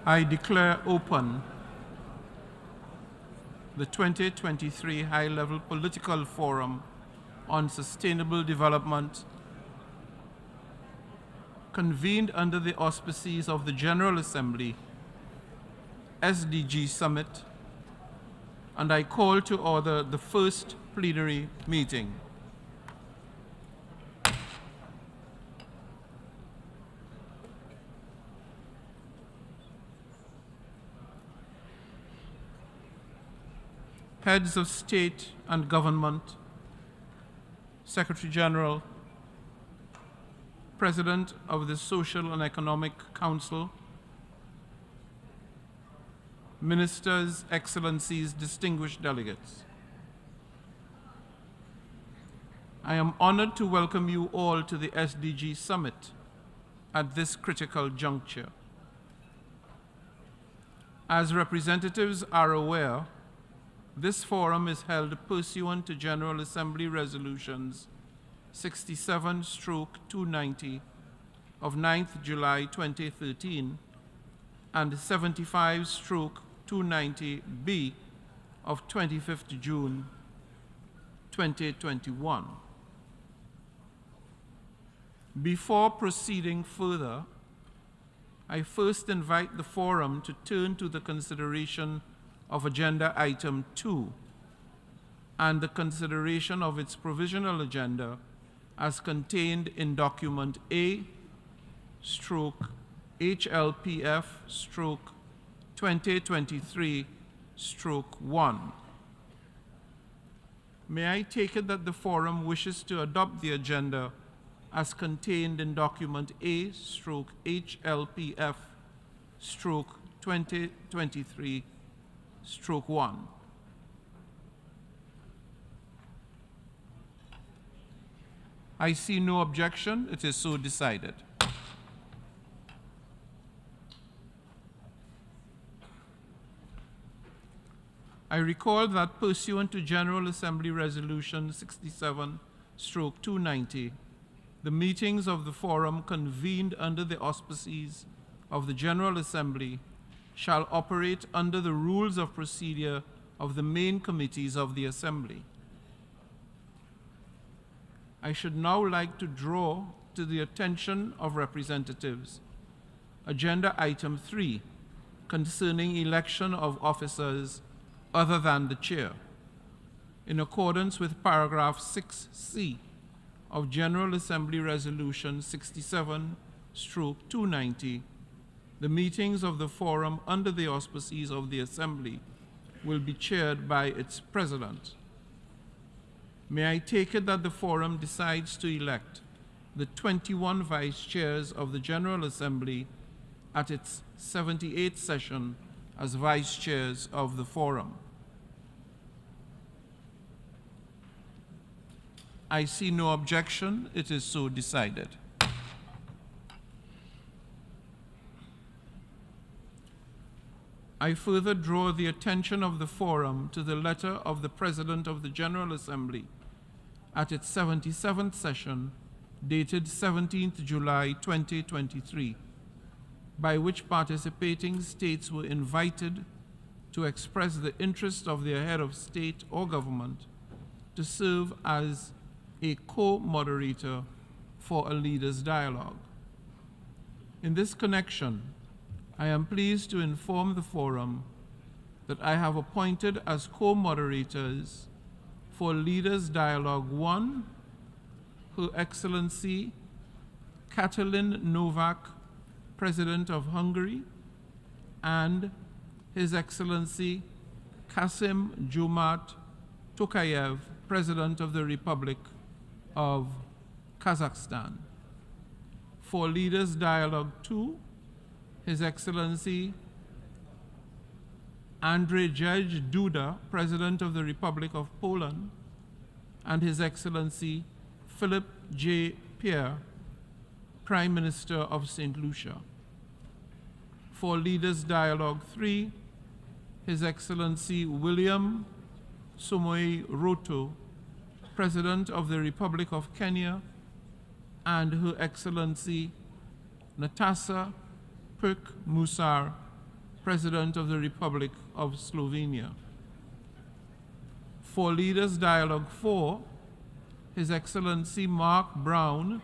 I declare open the 2023 High-Level Political Forum on Sustainable Development, convened under the auspices of the General Assembly, SDG Summit, and I call to order the first plenary meeting. Heads of State and Government, Secretary General, President of the Social and Economic Council, Ministers, Excellencies, distinguished delegates. I am honored to welcome you all to the SDG Summit at this critical juncture. As representatives are aware, this forum is held pursuant to General Assembly Resolutions 67/290 of 9th July 2013 and 75/290B of 25th June 2021. Before proceeding further, I first invite the forum to turn to the consideration of Agenda Item 2 and the consideration of its provisional agenda as contained in Document A/HLPF/2023/1. May I take it that the forum wishes to adopt the agenda as contained in Document A/HLPF/2023/1. I see no objection. It is so decided. I recall that pursuant to General Assembly Resolution 67/290, the meetings of the forum convened under the auspices of the General Assembly shall operate under the rules of procedure of the main committees of the Assembly. I should now like to draw to the attention of representatives Agenda Item 3 concerning election of officers other than the chair. In accordance with paragraph 6C of General Assembly Resolution 67/290, the meetings of the forum under the auspices of the Assembly will be chaired by its president. May I take it that the forum decides to elect the 21 vice chairs of the General Assembly at its 78th session as vice chairs of the forum. I see no objection. It is so decided. I further draw the attention of the forum to the letter of the President of the General Assembly at its 77th session, dated 17th July 2023, by which participating states were invited to express the interest of their head of state or government to serve as a co-moderator for a leaders' dialogue. In this connection, I am pleased to inform the forum that I have appointed as co-moderators for Leaders Dialogue 1, Her Excellency Katalin Novak, President of Hungary, and His Excellency Kasim Jomart Tokayev, President of the Republic of Kazakhstan. For Leaders Dialogue 2, His Excellency Andrzej Duda, President of the Republic of Poland, and His Excellency Philip J. Pierre, Prime Minister of St. Lucia. For Leaders Dialogue 3, His Excellency William Samoei Ruto, President of the Republic of Kenya, and Her Excellency Natasha Pirk Musar, President of the Republic of Slovenia. For Leaders Dialogue 4, His Excellency Mark Brown,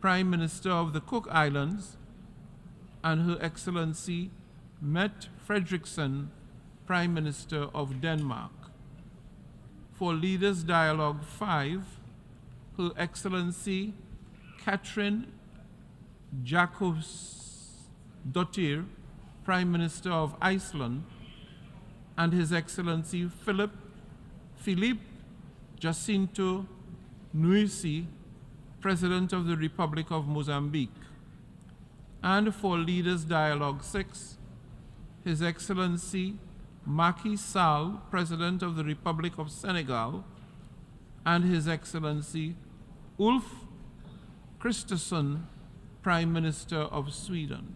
Prime Minister of the Cook Islands, and Her Excellency Mette Frederiksen, Prime Minister of Denmark. For Leaders Dialogue 5, Her Excellency Katrin Jakobsdottir, Prime Minister of Iceland, and His Excellency Philippe Jacinto Nyusi, President of the Republic of Mozambique. And for Leaders Dialogue 6, His Excellency Macky Sall, President of the Republic of Senegal, and His Excellency Ulf Kristersson, Prime Minister of Sweden.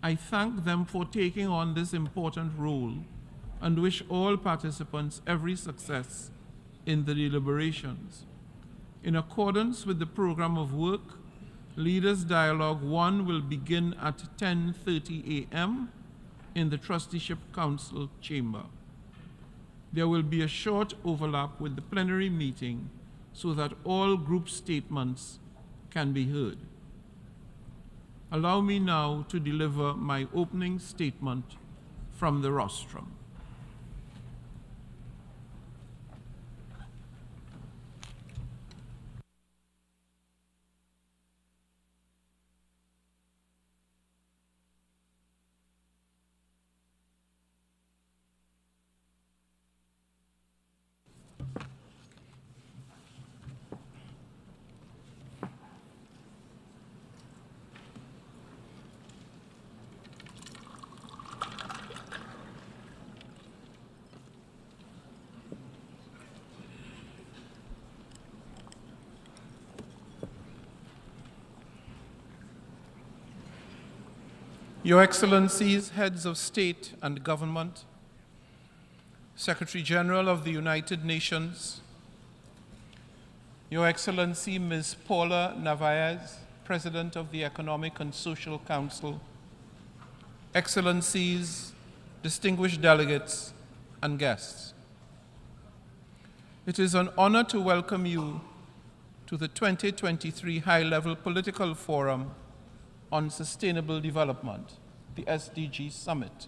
I thank them for taking on this important role and wish all participants every success in the deliberations. In accordance with the program of work, Leaders Dialogue 1 will begin at 10:30 a.m. in the Trusteeship Council chamber. There will be a short overlap with the plenary meeting so that all group statements can be heard. Allow me now to deliver my opening statement from the rostrum. Your Excellencies, Heads of State and Government, Secretary General of the United Nations, Your Excellency Ms. Paula Narvaez, President of the Economic and Social Council, Excellencies, distinguished delegates, and guests. It is an honor to welcome you to the 2023 High-Level Political Forum on Sustainable Development, the SDG Summit.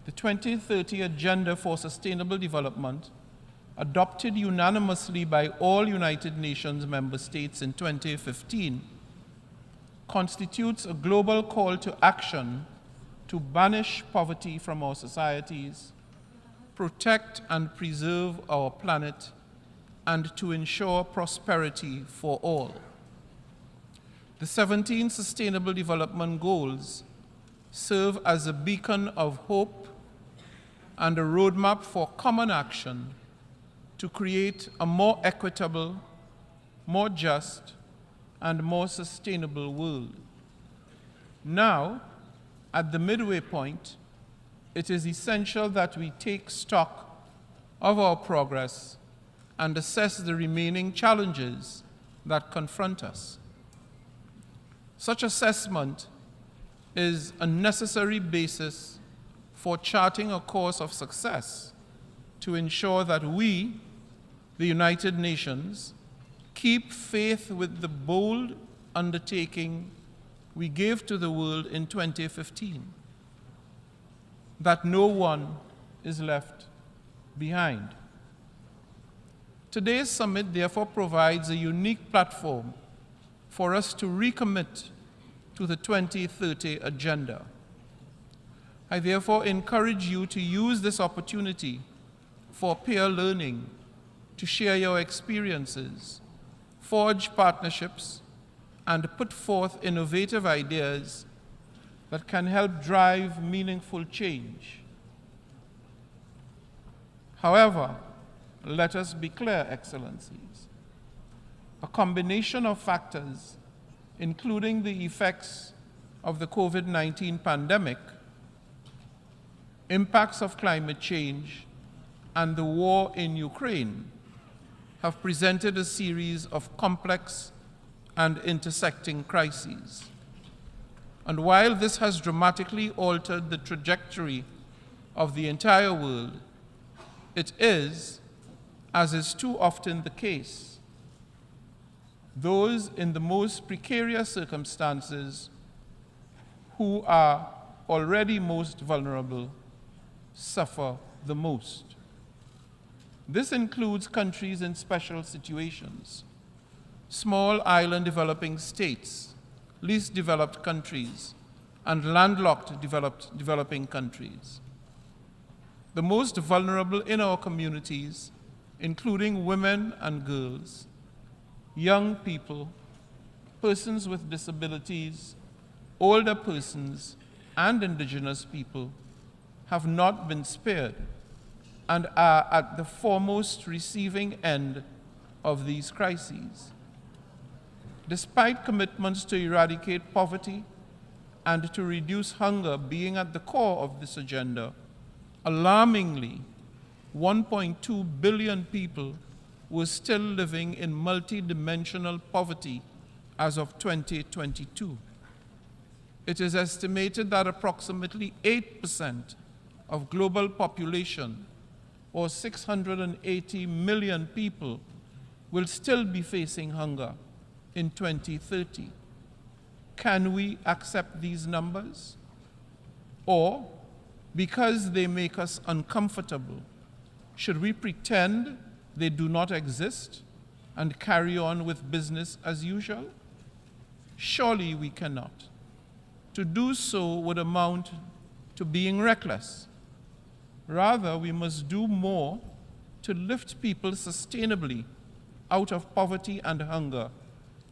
The 2030 Agenda for Sustainable Development, adopted unanimously by all United Nations member states in 2015, constitutes a global call to action to banish poverty from our societies, protect and preserve our planet, and to ensure prosperity for all. The 17 Sustainable Development Goals serve as a beacon of hope and a roadmap for common action to create a more equitable, more just, and more sustainable world. Now, at the midway point, it is essential that we take stock of our progress and assess the remaining challenges that confront us. Such assessment is a necessary basis for charting a course of success to ensure that we, the United Nations, keep faith with the bold undertaking we gave to the world in 2015, that no one is left behind. Today's summit therefore provides a unique platform for us to recommit to the 2030 agenda. I therefore encourage you to use this opportunity for peer learning, to share your experiences, forge partnerships, and put forth innovative ideas that can help drive meaningful change. However, let us be clear, Excellencies. A combination of factors, including the effects of the COVID-19 pandemic, impacts of climate change, and the war in Ukraine, have presented a series of complex and intersecting crises. And while this has dramatically altered the trajectory of the entire world, it is, as is too often the case, those in the most precarious circumstances who are already most vulnerable suffer the most. This includes countries in special situations, small island developing states, least developed countries, and landlocked developing countries. The most vulnerable in our communities, including women and girls, young people, persons with disabilities, older persons, and indigenous people, have not been spared and are at the foremost receiving end of these crises. Despite commitments to eradicate poverty and to reduce hunger being at the core of this agenda, alarmingly, 1.2 billion people were still living in multidimensional poverty as of 2022. It is estimated that approximately 8% of global population, or 680 million people, will still be facing hunger in 2030. Can we accept these numbers? Or, because they make us uncomfortable, should we pretend they do not exist and carry on with business as usual? Surely we cannot. To do so would amount to being reckless. Rather, we must do more to lift people sustainably out of poverty and hunger,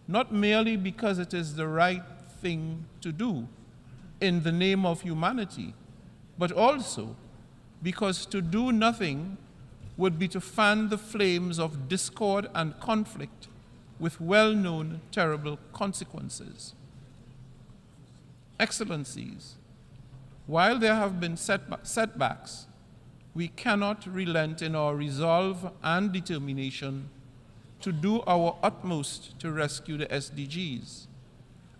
not merely because it is the right thing to do in the name of humanity, but also because to do nothing would be to fan the flames of discord and conflict with well-known terrible consequences. Excellencies, while there have been setbacks, we cannot relent in our resolve and determination to do our utmost to rescue the SDGs,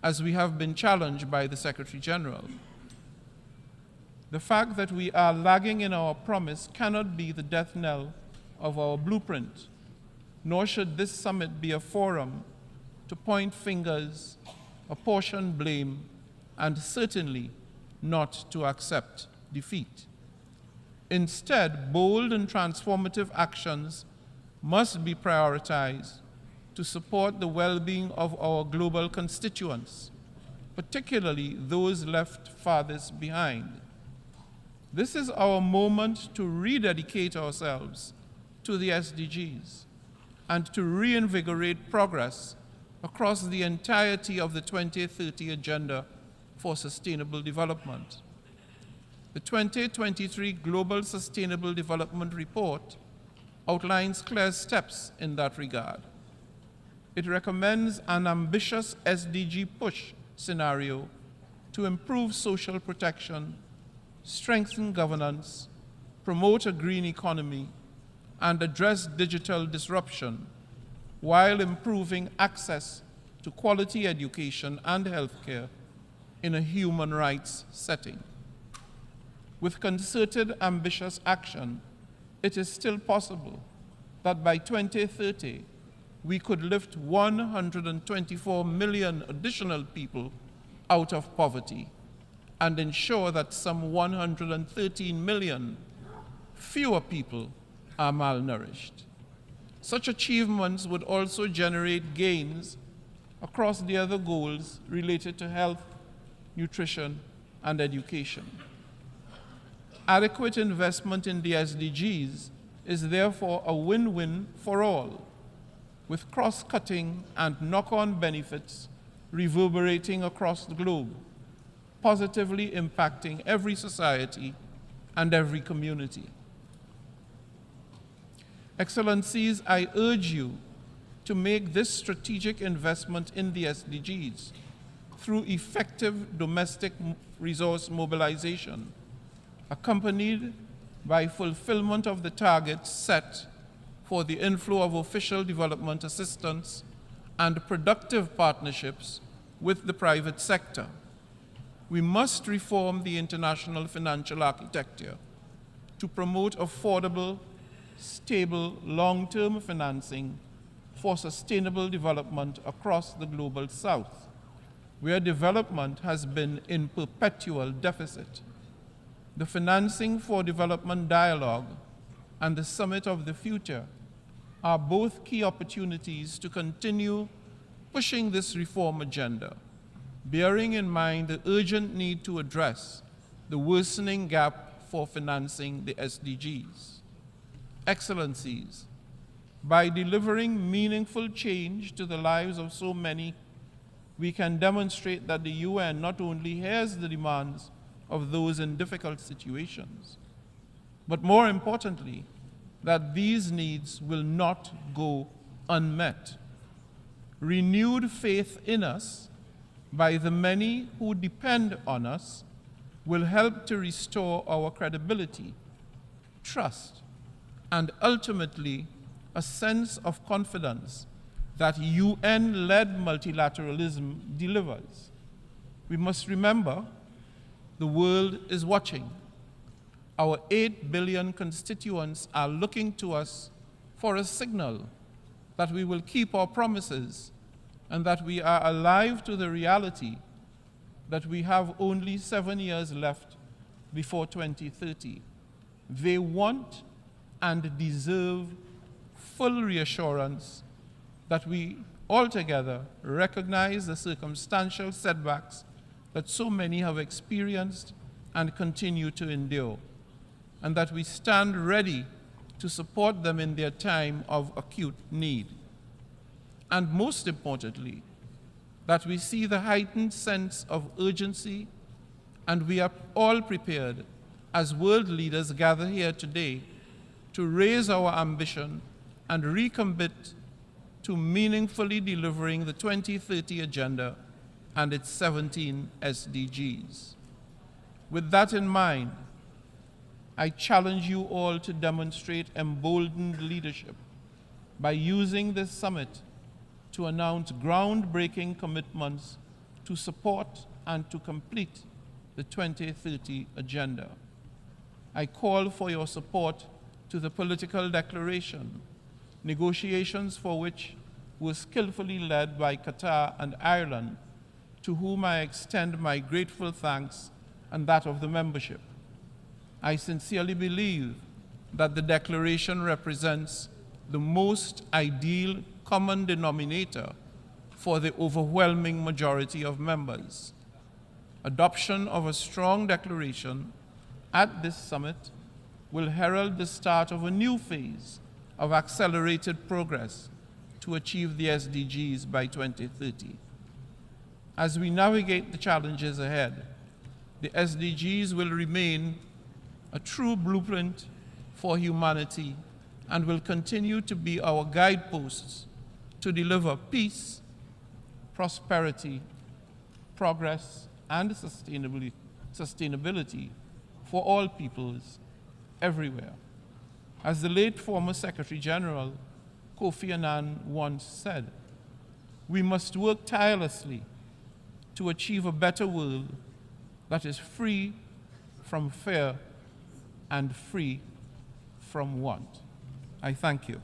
as we have been challenged by the Secretary General. The fact that we are lagging in our promise cannot be the death knell of our blueprint, nor should this summit be a forum to point fingers, apportion blame, and certainly not to accept defeat. Instead, bold and transformative actions must be prioritized to support the well-being of our global constituents, particularly those left farthest behind. This is our moment to rededicate ourselves to the SDGs and to reinvigorate progress across the entirety of the 2030 Agenda for Sustainable Development. The 2023 Global Sustainable Development Report outlines clear steps in that regard. It recommends an ambitious SDG push scenario to improve social protection, strengthen governance, promote a green economy, and address digital disruption while improving access to quality education and healthcare in a human rights setting. With concerted, ambitious action, it is still possible that by 2030, we could lift 124 million additional people out of poverty and ensure that some 113 million fewer people are malnourished. Such achievements would also generate gains across the other goals related to health, nutrition, and education. Adequate investment in the SDGs is therefore a win-win for all, with cross-cutting and knock-on benefits reverberating across the globe, positively impacting every society and every community. Excellencies, I urge you to make this strategic investment in the SDGs through effective domestic resource mobilization, accompanied by fulfillment of the targets set for the inflow of official development assistance and productive partnerships with the private sector. we must reform the international financial architecture to promote affordable, stable, long-term financing for sustainable development across the global south, where development has been in perpetual deficit. The Financing for Development Dialogue and the Summit of the Future are both key opportunities to continue pushing this reform agenda, bearing in mind the urgent need to address the worsening gap for financing the SDGs. Excellencies, by delivering meaningful change to the lives of so many, we can demonstrate that the UN not only hears the demands of those in difficult situations, but more importantly, that these needs will not go unmet. Renewed faith in us by the many who depend on us will help to restore our credibility, trust, and ultimately a sense of confidence that UN-led multilateralism delivers. We must remember the world is watching. Our 8 billion constituents are looking to us for a signal that we will keep our promises and that we are alive to the reality that we have only 7 years left before 2030. They want and deserve full reassurance that we altogether recognize the circumstantial setbacks that so many have experienced and continue to endure, and that we stand ready to support them in their time of acute need. And most importantly, that we see the heightened sense of urgency, and we are all prepared as world leaders gather here today to raise our ambition and recommit to meaningfully delivering the 2030 Agenda and its 17 SDGs. With that in mind, I challenge you all to demonstrate emboldened leadership by using this summit to announce groundbreaking commitments to support and to complete the 2030 Agenda. I call for your support to the political declaration, negotiations for which were skillfully led by Qatar and Ireland, to whom I extend my grateful thanks and that of the membership. I sincerely believe that the declaration represents the most ideal common denominator for the overwhelming majority of members. Adoption of a strong declaration at this summit will herald the start of a new phase of accelerated progress to achieve the SDGs by 2030. As we navigate the challenges ahead, the SDGs will remain a true blueprint for humanity and will continue to be our guideposts to deliver peace, prosperity, progress, and sustainability for all peoples everywhere. As the late former Secretary General Kofi Annan once said, we must work tirelessly to achieve a better world that is free from fear and free from want. I thank you.